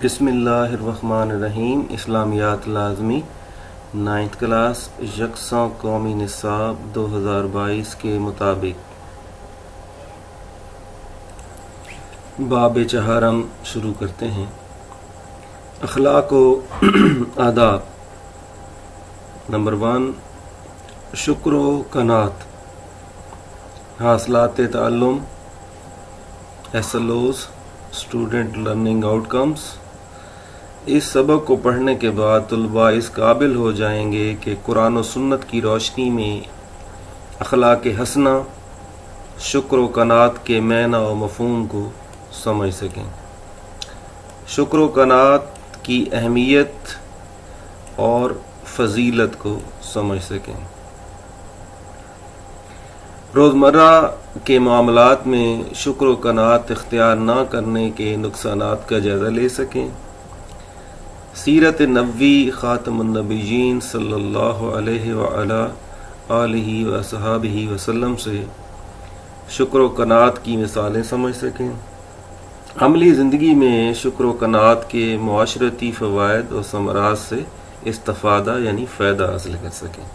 بسم اللہ الرحمن الرحیم۔ اسلامیات لازمی 9th کلاس یکساں قومی نصاب 2022 کے مطابق باب چہارم شروع کرتے ہیں۔ اخلاق و آداب۔ نمبر 1، شکر و قناعت، حاصلات تعلم، SLOs student learning outcomes. اس سبق کو پڑھنے کے بعد طلباء اس قابل ہو جائیں گے کہ قرآن و سنت کی روشنی میں اخلاق حسنہ، شکر و قناعت کے معنی و مفہوم کو سمجھ سکیں، شکر و قناعت کی اہمیت اور فضیلت کو سمجھ سکیں، روزمرہ کے معاملات میں شکر و قناعت اختیار نہ کرنے کے نقصانات کا جائزہ لے سکیں، سیرت نبوی خاتم النبیین صلی اللہ علیہ وآلہ آلہ وصحابہ وسلم سے شکر و قناعت کی مثالیں سمجھ سکیں، عملی زندگی میں شکر و قناعت کے معاشرتی فوائد اور ثمرات سے استفادہ یعنی فائدہ حاصل کر سکیں،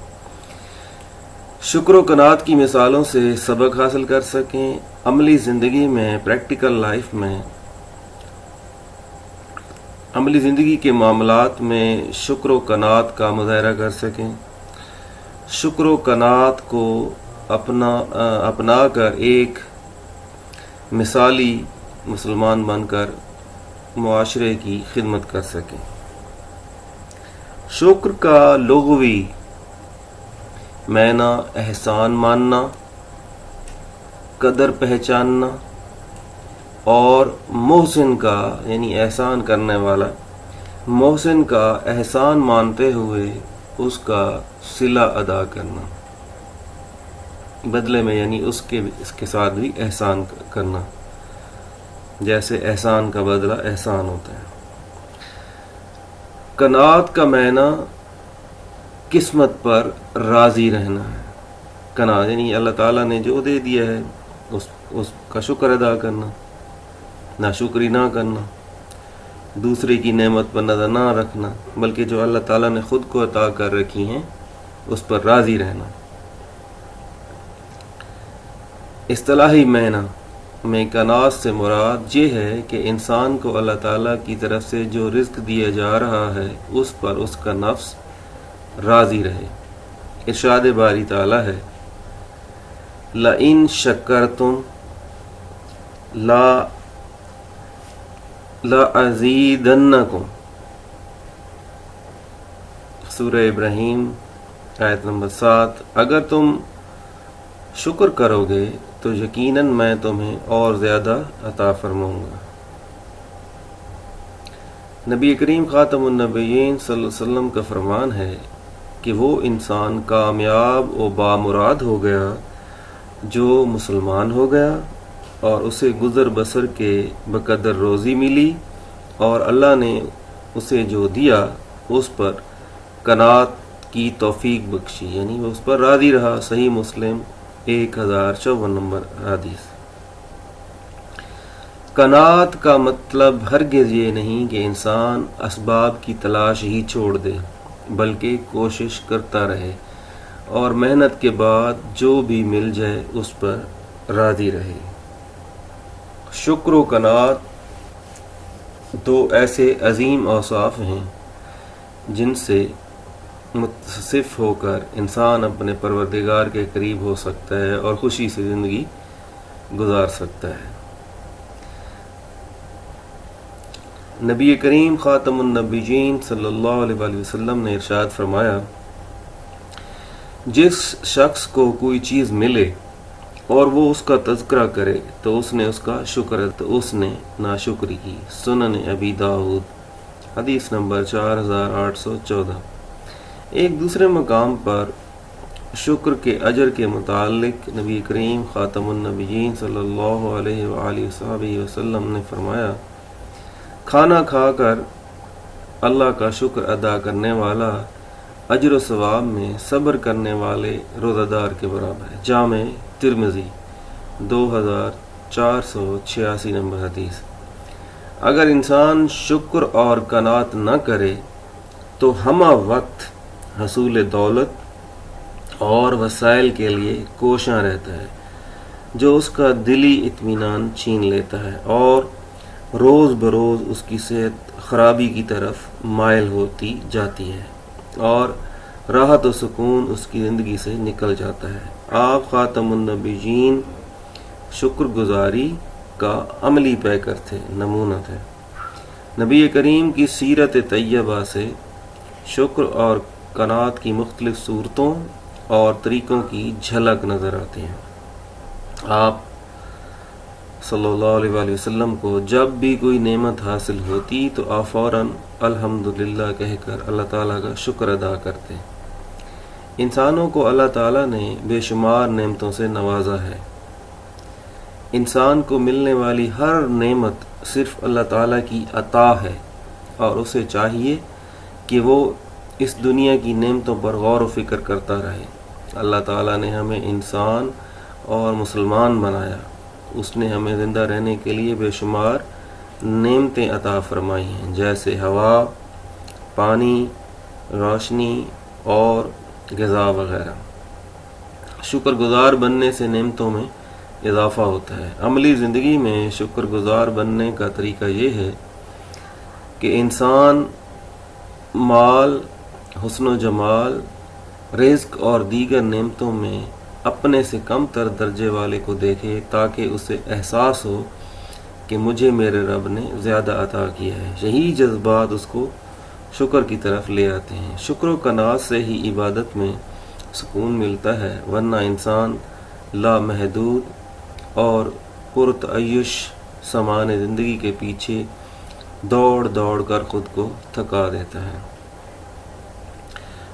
شکر و قناعت کی مثالوں سے سبق حاصل کر سکیں، عملی زندگی میں پریکٹیکل لائف میں عملی زندگی کے معاملات میں شکر و قناعت کا مظاہرہ کر سکیں، شکر و قناعت کو اپنا کر ایک مثالی مسلمان بن کر معاشرے کی خدمت کر سکیں۔ شکر کا لغوی معنی احسان ماننا، قدر پہچاننا، اور محسن کا یعنی احسان کرنے والا، محسن کا احسان مانتے ہوئے اس کا صلہ ادا کرنا، بدلے میں یعنی اس کے ساتھ بھی احسان کرنا، جیسے احسان کا بدلہ احسان ہوتا ہے۔ قناعت کا معنی قسمت پر راضی رہنا ہے، قناعت یعنی اللہ تعالیٰ نے جو دے دیا ہے اس کا شکر ادا کرنا، ناشکری نہ کرنا، دوسرے کی نعمت پر نظر نہ رکھنا، بلکہ جو اللہ تعالیٰ نے خود کو عطا کر رکھی ہیں اس پر راضی رہنا۔ اصطلاحی معنی میں قناعت سے مراد یہ ہے کہ انسان کو اللہ تعالیٰ کی طرف سے جو رزق دیا جا رہا ہے اس پر اس کا نفس راضی رہے۔ ارشاد باری تعالیٰ ہے، لَإِن شَكَرْتُمْ لَأَزِيدَنَّكُمْ، سورہ ابراہیم آیت نمبر 7۔ اگر تم شکر کرو گے تو یقیناً میں تمہیں اور زیادہ عطا فرماؤں گا۔ نبی کریم خاتم النبیین صلی اللہ علیہ وسلم کا فرمان ہے کہ وہ انسان کامیاب و بامراد ہو گیا جو مسلمان ہو گیا اور اسے گزر بسر کے بقدر روزی ملی اور اللہ نے اسے جو دیا اس پر قناعت کی توفیق بخشی، یعنی وہ اس پر راضی رہا۔ صحیح مسلم 1054 نمبر حدیث۔ قناعت کا مطلب ہرگز یہ نہیں کہ انسان اسباب کی تلاش ہی چھوڑ دے، بلکہ کوشش کرتا رہے اور محنت کے بعد جو بھی مل جائے اس پر راضی رہے۔ شکر و قناعت دو ایسے عظیم اوصاف ہیں جن سے متصف ہو کر انسان اپنے پروردگار کے قریب ہو سکتا ہے اور خوشی سے زندگی گزار سکتا ہے۔ نبی کریم خاتم النبیین صلی اللہ علیہ وآلہ وسلم نے ارشاد فرمایا، جس شخص کو کوئی چیز ملے اور وہ اس کا تذکرہ کرے تو اس نے اس کا شکر تو اس نے ناشکری کی۔ سنن ابی داؤد حدیث نمبر 4814۔ ایک دوسرے مقام پر شکر کے اجر کے متعلق نبی کریم خاتم النبیین صلی اللہ علیہ وآلہ وسلم نے فرمایا، کھانا کھا کر اللہ کا شکر ادا کرنے والا اجر و ثواب میں صبر کرنے والے روزہ دار کے برابر ہے۔ جامع ترمذی 2486 نمبر حدیث۔ اگر انسان شکر اور قناعت نہ کرے تو ہمہ وقت حصول دولت اور وسائل کے لیے کوشاں رہتا ہے، جو اس کا دلی اطمینان چھین لیتا ہے اور روز بروز اس کی صحت خرابی کی طرف مائل ہوتی جاتی ہے اور راحت و سکون اس کی زندگی سے نکل جاتا ہے۔ آپ خاتم النبیین شکر گزاری کا عملی پیکر تھے، نمونہ تھے۔ نبی کریم کی سیرت طیبہ سے شکر اور قناعت کی مختلف صورتوں اور طریقوں کی جھلک نظر آتی ہے۔ آپ صلی اللہ علیہ وآلہ وسلم کو جب بھی کوئی نعمت حاصل ہوتی تو آپ فوراً الحمدللہ کہہ کر اللہ تعالیٰ کا شکر ادا کرتے۔ انسانوں کو اللہ تعالیٰ نے بے شمار نعمتوں سے نوازا ہے۔ انسان کو ملنے والی ہر نعمت صرف اللہ تعالیٰ کی عطا ہے اور اسے چاہیے کہ وہ اس دنیا کی نعمتوں پر غور و فکر کرتا رہے۔ اللہ تعالیٰ نے ہمیں انسان اور مسلمان بنایا، اس نے ہمیں زندہ رہنے کے لیے بے شمار نعمتیں عطا فرمائی ہیں، جیسے ہوا، پانی، روشنی اور غذا وغیرہ۔ شکر گزار بننے سے نعمتوں میں اضافہ ہوتا ہے۔ عملی زندگی میں شکر گزار بننے کا طریقہ یہ ہے کہ انسان مال، حسن و جمال، رزق اور دیگر نعمتوں میں اپنے سے کم تر درجے والے کو دیکھے تاکہ اسے احساس ہو کہ مجھے میرے رب نے زیادہ عطا کیا ہے۔ یہی جذبات اس کو شکر کی طرف لے آتے ہیں۔ شکر و قناعت سے ہی عبادت میں سکون ملتا ہے، ورنہ انسان لامحدود اور پرتعیش سامان زندگی کے پیچھے دوڑ دوڑ کر خود کو تھکا دیتا ہے۔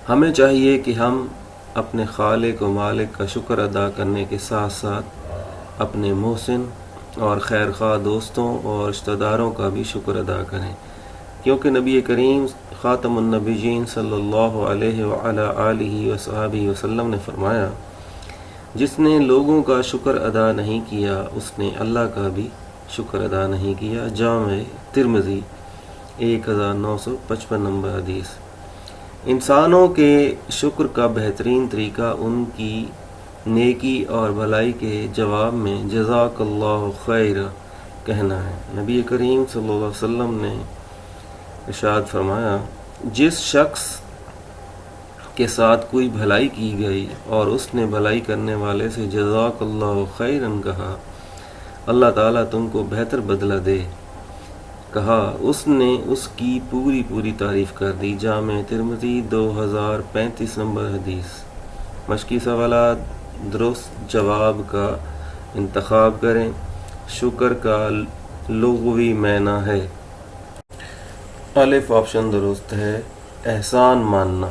ہمیں چاہیے کہ ہم اپنے خالق و مالک کا شکر ادا کرنے کے ساتھ ساتھ اپنے محسن اور خیر خواہ دوستوں اور رشتہ داروں کا بھی شکر ادا کریں، کیونکہ نبی کریم خاتم النبیین صلی اللہ علیہ وعلی آلہ وصحبہ وسلم نے فرمایا، جس نے لوگوں کا شکر ادا نہیں کیا اس نے اللہ کا بھی شکر ادا نہیں کیا۔ جامع ترمذی 1955 نمبر حدیث۔ انسانوں کے شکر کا بہترین طریقہ ان کی نیکی اور بھلائی کے جواب میں جزاک اللہ خیر کہنا ہے۔ نبی کریم صلی اللہ علیہ وسلم نے ارشاد فرمایا، جس شخص کے ساتھ کوئی بھلائی کی گئی اور اس نے بھلائی کرنے والے سے جزاک اللہ خیرن کہا، اللہ تعالیٰ تم کو بہتر بدلہ دے، کہا، اس نے اس کی پوری تعریف کر دی۔ جامع ترمذی 2035 نمبر حدیث۔ مشقی سوالات، درست جواب کا انتخاب کریں۔ شکر کا لغوی معنی ہے۔ الف آپشن درست ہے، احسان ماننا۔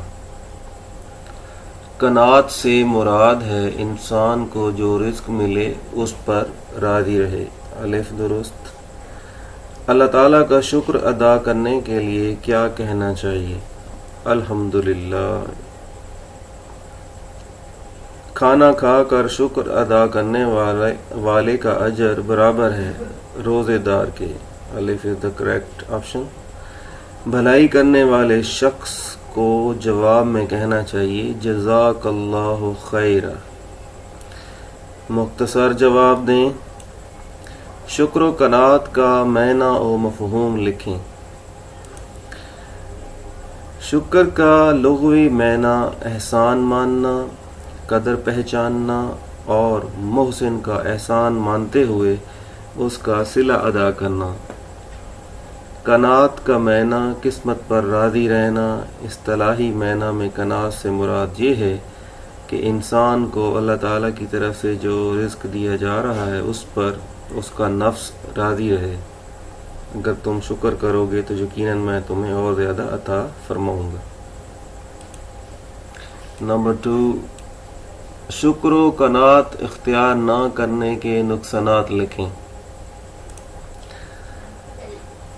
قناعت سے مراد ہے انسان کو جو رزق ملے اس پر راضی رہے۔ الف درست۔ اللہ تعالیٰ کا شکر ادا کرنے کے لیے کیا کہنا چاہیے؟ الحمدللہ۔ کھانا کھا کر شکر ادا کرنے والے کا اجر برابر ہے روزے دار کے۔ الف از دا کریکٹ آپشن۔ بھلائی کرنے والے شخص کو جواب میں کہنا چاہیے جزاک اللہ خیر۔ مختصر جواب دیں۔ شکر و قناعت کا معنی و مفہوم لکھیں۔ شکر کا لغوی معنی احسان ماننا، قدر پہچاننا اور محسن کا احسان مانتے ہوئے اس کا صلہ ادا کرنا۔ قناعت کا معنی قسمت پر راضی رہنا۔ اصطلاحی معنی میں قناعت سے مراد یہ ہے کہ انسان کو اللہ تعالیٰ کی طرف سے جو رزق دیا جا رہا ہے اس پر اس کا نفس راضی رہے۔ اگر تم شکر کرو گے تو یقیناً میں تمہیں اور زیادہ عطا فرماؤں گا۔ نمبر 2، شکر و قناعت اختیار نہ کرنے کے نقصانات لکھیں۔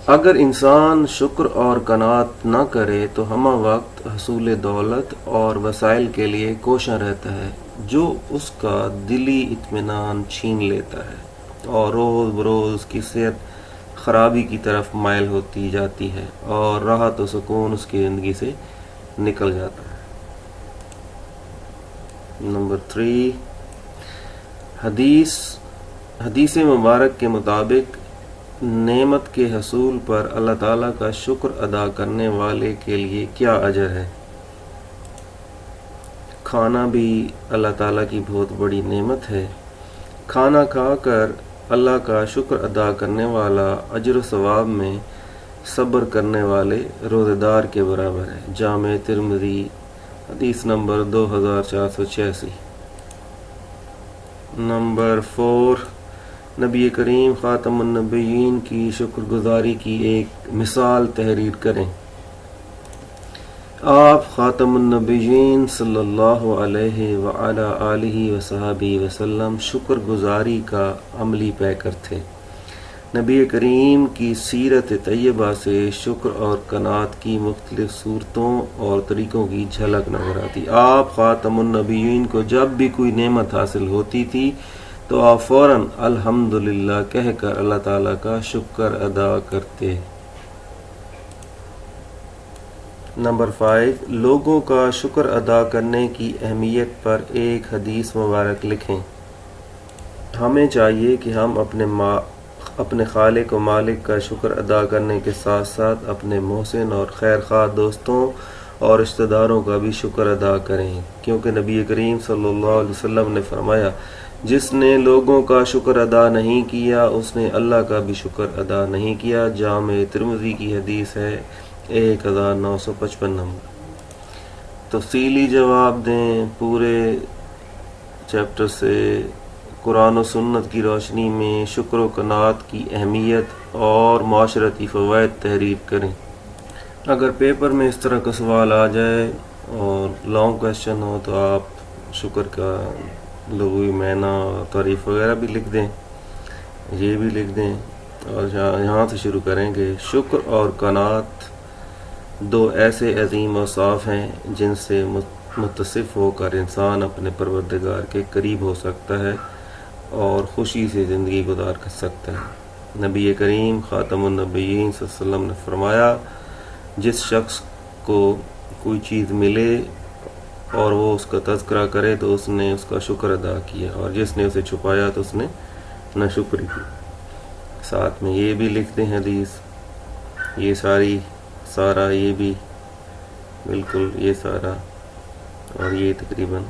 اگر انسان شکر اور قناعت نہ کرے تو ہمہ وقت حصول دولت اور وسائل کے لیے کوشاں رہتا ہے، جو اس کا دلی اطمینان چھین لیتا ہے اور روز بروز اس کی صحت خرابی کی طرف مائل ہوتی جاتی ہے اور راحت و سکون اس کی زندگی سے نکل جاتا ہے۔ نمبر 3، حدیث مبارک کے مطابق نعمت کے حصول پر اللہ تعالیٰ کا شکر ادا کرنے والے کے لیے کیا اجر ہے؟ کھانا بھی اللہ تعالیٰ کی بہت بڑی نعمت ہے۔ کھانا کھا کر اللہ کا شکر ادا کرنے والا اجر و ثواب میں صبر کرنے والے روزے دار کے برابر ہے۔ جامع ترمذی حدیث نمبر 2486۔ نمبر 4، نبی کریم خاتم النبیین کی شکر گزاری کی ایک مثال تحریر کریں۔ آپ خاتم النبیین صلی اللہ علیہ وعلی آلہ وصحبہ وسلم شکر گزاری کا عملی پیکر تھے۔ نبی کریم کی سیرت طیبہ سے شکر اور قناعت کی مختلف صورتوں اور طریقوں کی جھلک نظر آتی۔ آپ خاتم النبیین کو جب بھی کوئی نعمت حاصل ہوتی تھی تو آپ فوراً الحمدللہ کہہ کر اللہ تعالیٰ کا شکر ادا کرتے۔ نمبر 5، لوگوں کا شکر ادا کرنے کی اہمیت پر ایک حدیث مبارک لکھیں۔ ہمیں چاہیے کہ ہم اپنے خالق و مالک کا شکر ادا کرنے کے ساتھ ساتھ اپنے محسن اور خیر خواہ دوستوں اور رشتہ داروں کا بھی شکر ادا کریں، کیونکہ نبی کریم صلی اللہ علیہ وسلم نے فرمایا، جس نے لوگوں کا شکر ادا نہیں کیا اس نے اللہ کا بھی شکر ادا نہیں کیا۔ جامع ترمذی کی حدیث ہے 1955 نمبر۔ تفصیلی جواب دیں پورے چیپٹر سے قرآن و سنت کی روشنی میں شکر و قناعت کی اہمیت اور معاشرتی فوائد تحریر کریں۔ اگر پیپر میں اس طرح کا سوال آ جائے اور لانگ کویشچن ہو تو آپ شکر کا لغوی معنی اور تعریف وغیرہ بھی لکھ دیں، یہ بھی لکھ دیں، اور یہاں سے شروع کریں کہ شکر اور قناعت دو ایسے عظیم اوصاف ہیں جن سے متصف ہو کر انسان اپنے پروردگار کے قریب ہو سکتا ہے اور خوشی سے زندگی گزار کر سکتا ہے۔ نبی کریم خاتم النبیین صلی اللہ علیہ وسلم نے فرمایا، جس شخص کو کوئی چیز ملے اور وہ اس کا تذکرہ کرے تو اس نے اس کا شکر ادا کیا، اور جس نے اسے چھپایا تو اس نے ناشکری کی۔ ساتھ میں یہ بھی لکھ دیں حدیث، یہ سارا یہ بھی بالکل یہ سارا اور یہ تقریباً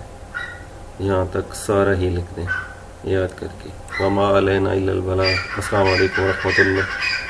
یہاں تک سارا ہی لکھ دیں یاد کر کے۔ وما علینا الا البلاغ۔ السلام علیکم ورحمۃ اللہ۔